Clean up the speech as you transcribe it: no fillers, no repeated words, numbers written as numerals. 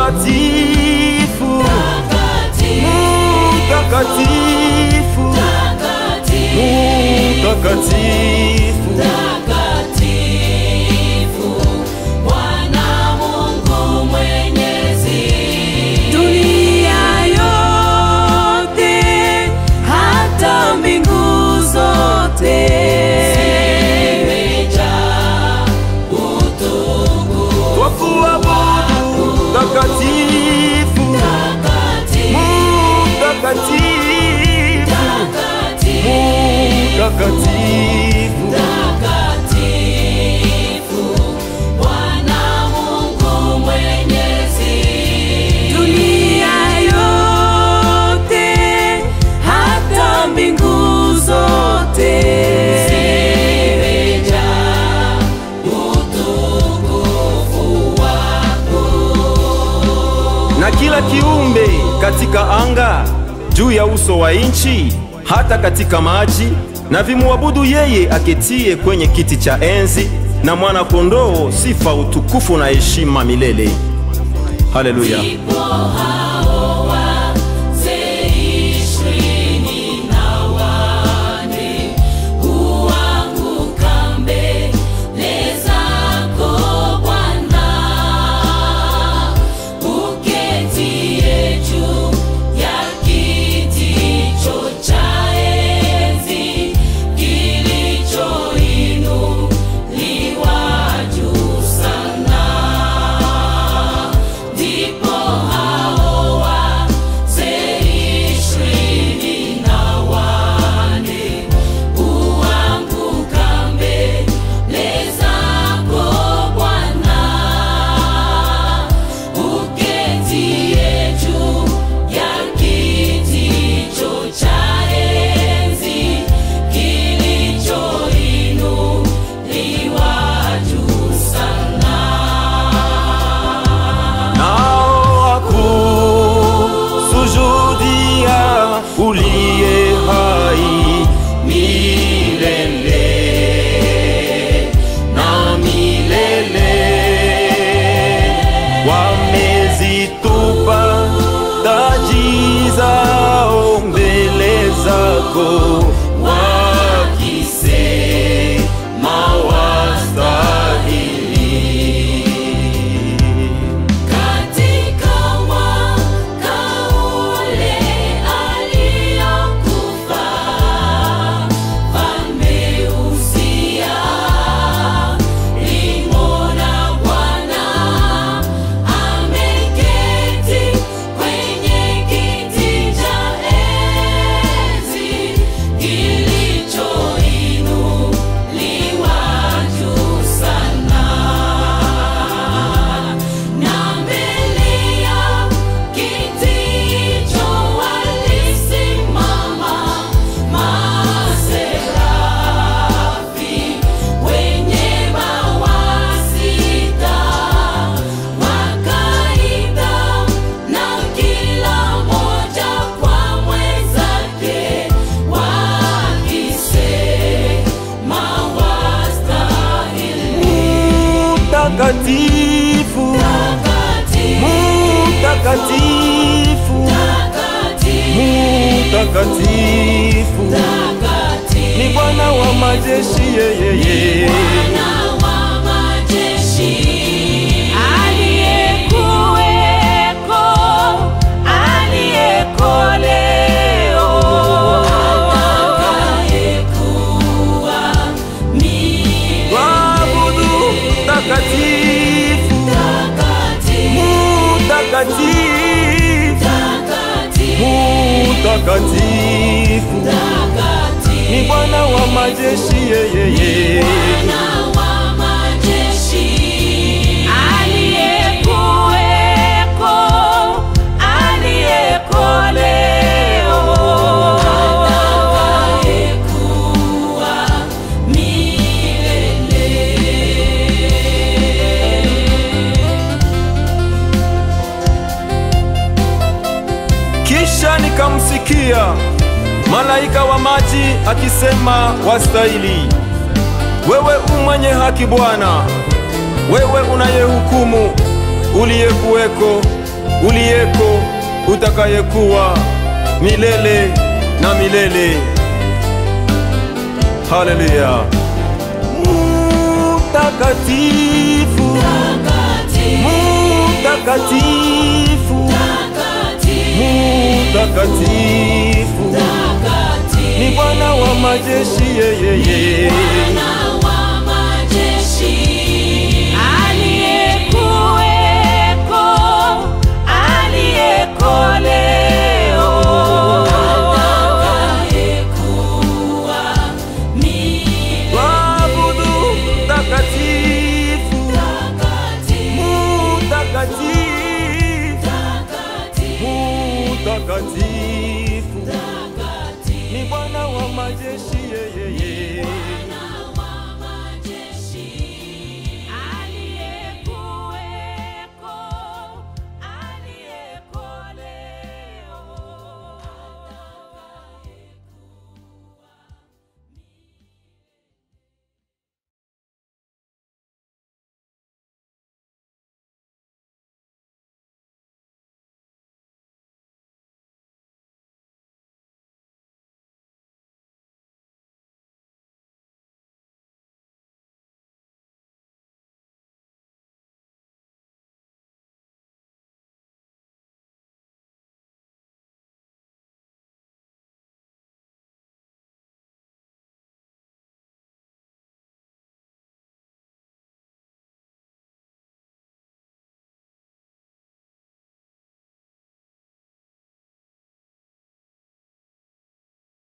Mtakatifu, mtakatifu, mtakatifu, mtakatifu, Bwana Mungu Mwenyezi. Dunia yote hata mbingu zote zimejaa utukufu twakuabudu mtakatifu, mtakatifu, mtakatifu, Bwana Mungu Mwenyezi. dunia yote hata mbingu zote zimejaa utukufu wako. na kila kiumbe katika anga, juu ya uso wa nchi, hata katika maji, na vimuabudu yeye aketie kwenye kiti cha enzi na mwana kondoo, sifa, utukufu na heshima milele. Haleluya. Ndipo hao wazee 24 huanguka mbele zako Bwana, uketie juu ya kiticho cha enzi kilichoinuliwa juu sana. Ndipo hao wazee 24 huanguka mbele zako Bwana, uketie juu ya kiticho cha enzi kilichoinuliwa juu sana. Nao wakusujudia uliye hai milele na milele, wamezitupa taji zao mbele zako, wakisema wastahili. Katika mwaka ule aliokufa Mfalme Uzia, nilimwona Bwana ameketi kwenye kiti cha enzi kilichoinuliwa juu sana. Na mbele ya kiti hicho walisimama maserafi wenye mabawa 6, wakaimba na kila mmoja kwa mwenzake wakisema wastahili. Mtakatifu, mtakatifu, mtakatifu, ni Bwana wa majeshi, yeye Bwana wa majeshi, aliyekuweko, aliyeko leo, atakayekuwa milele. waabudu mtakatifu, mtakatifu, mtakatifu, ni Bwana wa majeshi, yeye Bwana wa majeshi, aliyekuweko, aliyeko leo, atakayekuwa milele. Kisha nikamsikia malaika wa maji akisema, wastahili wewe mwenye haki Bwana, wewe unayehukumu, uliyekuweko, uliyeko, utakayekuwa milele na milele. Haleluya. Mtakatifu, mtakatifu, mtakatifu, ni Bwana wa majeshi, yeye